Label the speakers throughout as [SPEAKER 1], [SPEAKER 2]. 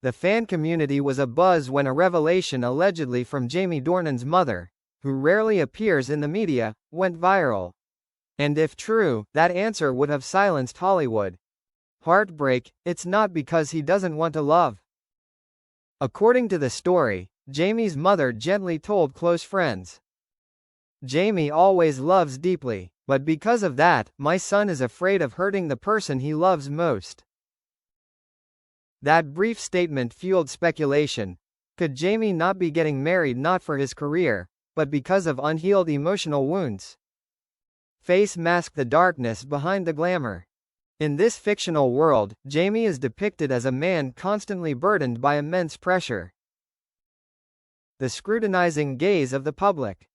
[SPEAKER 1] The fan community was abuzz when a revelation allegedly from Jamie Dornan's mother, who rarely appears in the media, went viral. And if true, that answer would have silenced Hollywood. Heartbreak, it's not because he doesn't want to love. According to the story, Jamie's mother gently told close friends, "Jamie always loves deeply, but because of that, my son is afraid of hurting the person he loves most." That brief statement fueled speculation. Could Jamie not be getting married not for his career, but because of unhealed emotional wounds? Face mask the darkness behind the glamour. In this fictional world, Jamie is depicted as a man constantly burdened by immense pressure. The scrutinizing gaze of the public.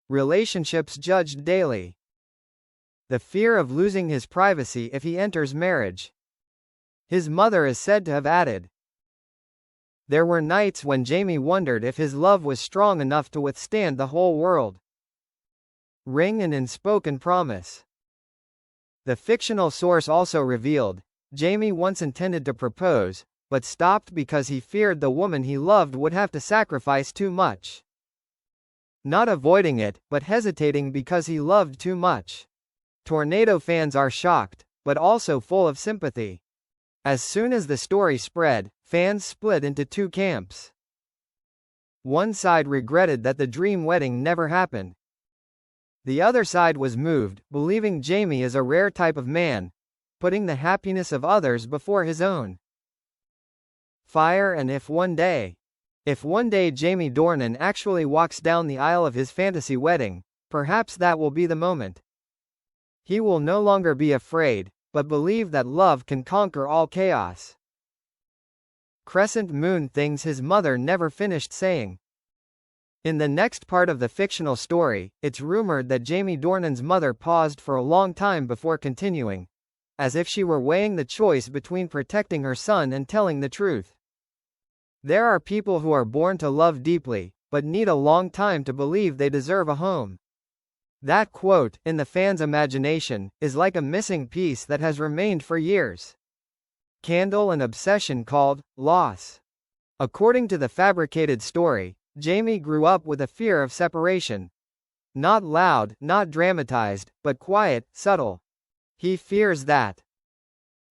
[SPEAKER 1] Relationships judged daily. The fear of losing his privacy if he enters marriage. His mother is said to have added, "There were nights when Jamie wondered if his love was strong enough to withstand the whole world." Ring and unspoken promise. The fictional source also revealed, Jamie once intended to propose, but stopped because he feared the woman he loved would have to sacrifice too much. Not avoiding it, but hesitating because he loved too much. Tornado fans are shocked, but also full of sympathy. As soon as the story spread, fans split into two camps. One side regretted that the dream wedding never happened. The other side was moved, believing Jamie is a rare type of man, putting the happiness of others before his own. Fire and if one day Jamie Dornan actually walks down the aisle of his fantasy wedding, perhaps that will be the moment. He will no longer be afraid, but believe that love can conquer all chaos. Crescent moon things his mother never finished saying. In the next part of the fictional story, it's rumored that Jamie Dornan's mother paused for a long time before continuing, as if she were weighing the choice between protecting her son and telling the truth. There are people who are born to love deeply, but need a long time to believe they deserve a home. That quote, in the fan's imagination, is like a missing piece that has remained for years. Candle an obsession called loss. According to the fabricated story, Jamie grew up with a fear of separation. Not loud, not dramatized, but quiet, subtle. He fears that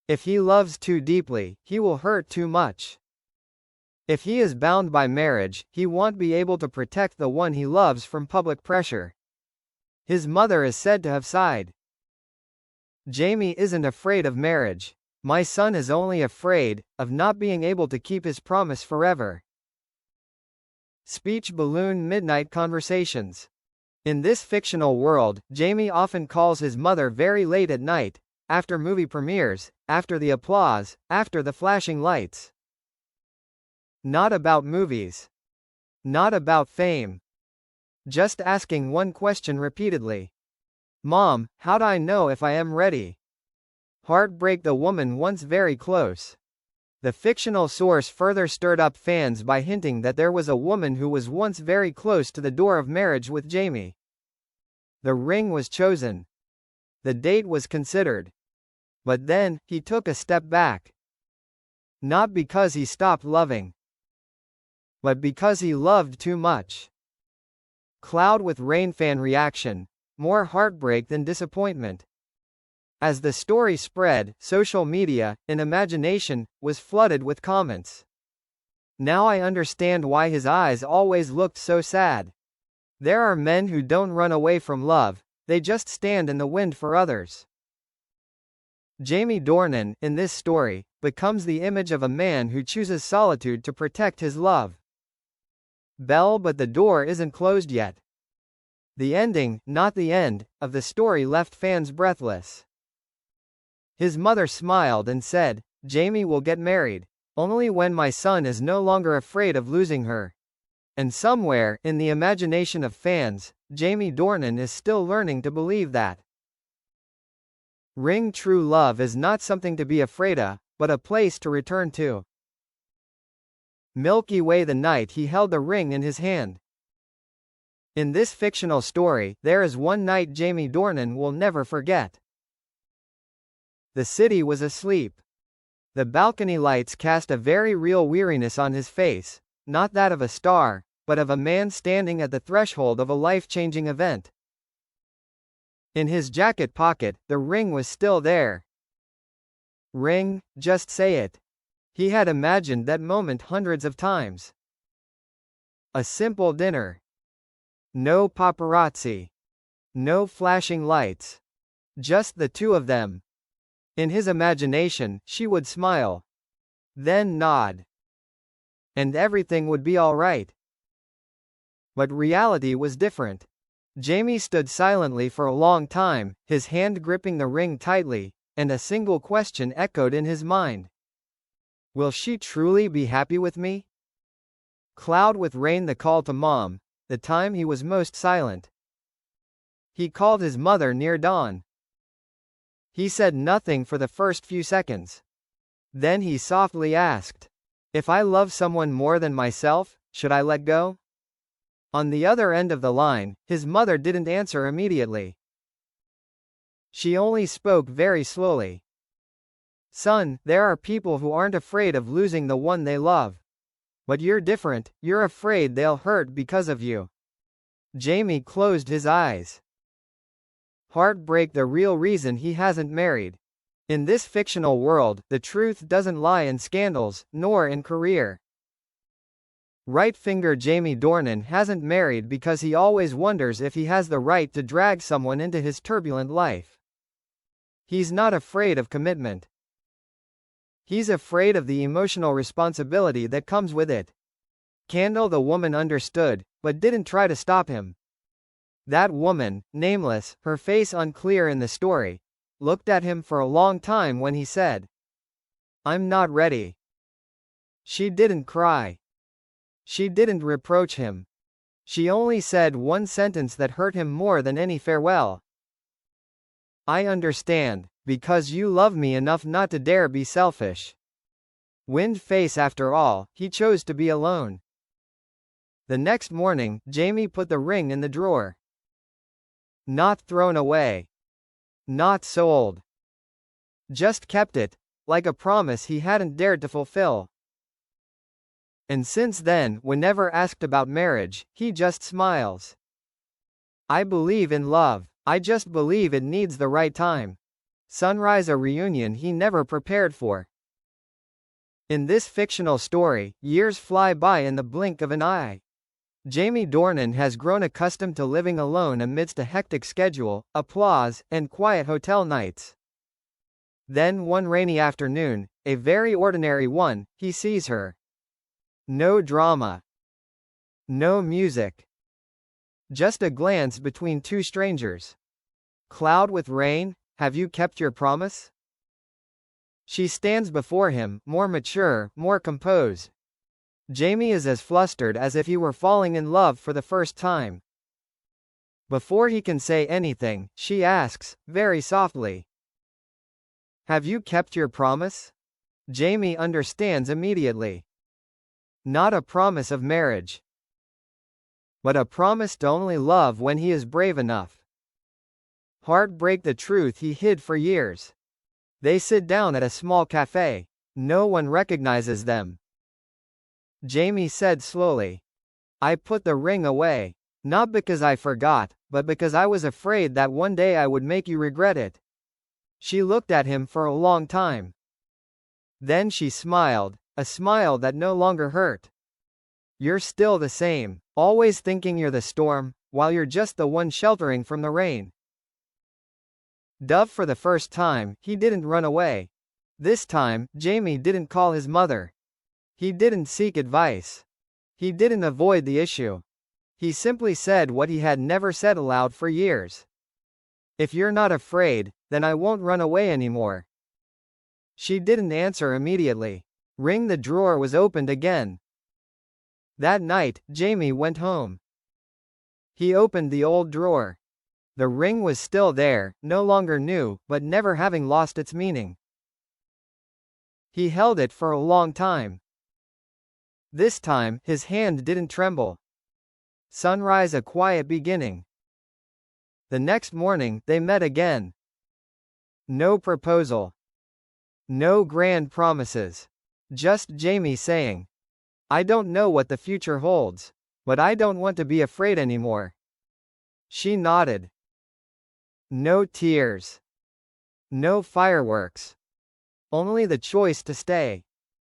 [SPEAKER 1] if he loves too deeply, he will hurt too much. If he is bound by marriage, he won't be able to protect the one he loves from public pressure. His mother is said to have sighed. "Jamie isn't afraid of marriage. My son is only afraid of not being able to keep his promise forever." Speech balloon midnight conversations. In this fictional world, Jamie often calls his mother very late at night, after movie premieres, after the applause, after the flashing lights. Not about movies. Not about fame. Just asking one question repeatedly. "Mom, how'd I know if I am ready?" Heartbreak the woman once very close. The fictional source further stirred up fans by hinting that there was a woman who was once very close to the door of marriage with Jamie. The ring was chosen. The date was considered. But then, he took a step back. Not because he stopped loving, but because he loved too much. Cloud with rain fan reaction. More heartbreak than disappointment. As the story spread, social media, in imagination, was flooded with comments. "Now I understand why his eyes always looked so sad. There are men who don't run away from love, they just stand in the wind for others." Jamie Dornan, in this story, becomes the image of a man who chooses solitude to protect his love. Bell, but the door isn't closed yet. The ending, not the end, of the story left fans breathless. His mother smiled and said, "Jamie will get married. Only when my son is no longer afraid of losing her." And somewhere, in the imagination of fans, Jamie Dornan is still learning to believe that. Ring true love is not something to be afraid of, but a place to return to. Milky Way the night he held the ring in his hand. In this fictional story, there is one night Jamie Dornan will never forget. The city was asleep. The balcony lights cast a very real weariness on his face, not that of a star, but of a man standing at the threshold of a life-changing event. In his jacket pocket, the ring was still there. Ring, just say it. He had imagined that moment hundreds of times. A simple dinner. No paparazzi. No flashing lights. Just the two of them. In his imagination, she would smile. Then nod. And everything would be all right. But reality was different. Jamie stood silently for a long time, his hand gripping the ring tightly, and a single question echoed in his mind. Will she truly be happy with me? Cloud with Rain. The call to Mom, the time he was most silent. He called his mother near dawn. He said nothing for the first few seconds. Then he softly asked, if I love someone more than myself, should I let go? On the other end of the line, his mother didn't answer immediately. She only spoke very slowly. Son, there are people who aren't afraid of losing the one they love. But you're different, you're afraid they'll hurt because of you. Jamie closed his eyes. Heartbreak, the real reason he hasn't married. In this fictional world, the truth doesn't lie in scandals, nor in career. Right finger. Jamie Dornan hasn't married because he always wonders if he has the right to drag someone into his turbulent life. He's not afraid of commitment. He's afraid of the emotional responsibility that comes with it. Candle. The woman understood, but didn't try to stop him. That woman, nameless, her face unclear in the story, looked at him for a long time when he said, I'm not ready. She didn't cry. She didn't reproach him. She only said one sentence that hurt him more than any farewell. I understand, because you love me enough not to dare be selfish. Wind face. After all, he chose to be alone. The next morning, Jamie put the ring in the drawer. Not thrown away. Not sold. Just kept it, like a promise he hadn't dared to fulfill. And since then, whenever asked about marriage, he just smiles. I believe in love. I just believe it needs the right time. Sunrise. A reunion he never prepared for. In this fictional story, years fly by in the blink of an eye. Jamie Dornan has grown accustomed to living alone amidst a hectic schedule, applause, and quiet hotel nights. Then one rainy afternoon, a very ordinary one, he sees her. No drama. No music. Just a glance between two strangers. Cloud with Rain, have you kept your promise? She stands before him, more mature, more composed. Jamie is as flustered as if he were falling in love for the first time. Before he can say anything, she asks, very softly. Have you kept your promise? Jamie understands immediately. Not a promise of marriage, but a promise to only love when he is brave enough. Heartbreak. The truth he hid for years. They sit down at a small cafe. No one recognizes them. Jamie said slowly. I put the ring away. Not because I forgot, but because I was afraid that one day I would make you regret it. She looked at him for a long time. Then she smiled, a smile that no longer hurt. You're still the same, always thinking you're the storm, while you're just the one sheltering from the rain. Dove. For the first time, he didn't run away. This time, Jamie didn't call his mother. He didn't seek advice. He didn't avoid the issue. He simply said what he had never said aloud for years. If you're not afraid, then I won't run away anymore. She didn't answer immediately. Ring. The drawer was opened again. That night, Jamie went home. He opened the old drawer. The ring was still there, no longer new, but never having lost its meaning. He held it for a long time. This time, his hand didn't tremble. Sunrise. A quiet beginning. The next morning, they met again. No proposal. No grand promises. Just Jamie saying, I don't know what the future holds, but I don't want to be afraid anymore. She nodded. No tears. No fireworks. Only the choice to stay.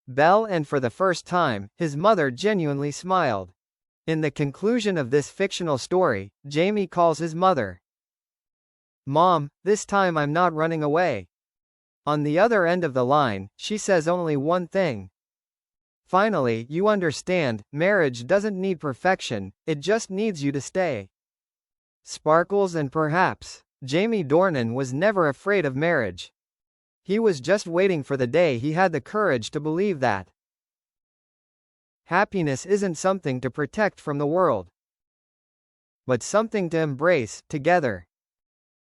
[SPEAKER 1] Belle, and for the first time, his mother genuinely smiled. In the conclusion of this fictional story, Jamie calls his mother, Mom, this time I'm not running away. On the other end of the line, she says only one thing. Finally, you understand, marriage doesn't need perfection, it just needs you to stay. Sparkles, and perhaps, Jamie Dornan was never afraid of marriage. He was just waiting for the day he had the courage to believe that happiness isn't something to protect from the world, but something to embrace, together.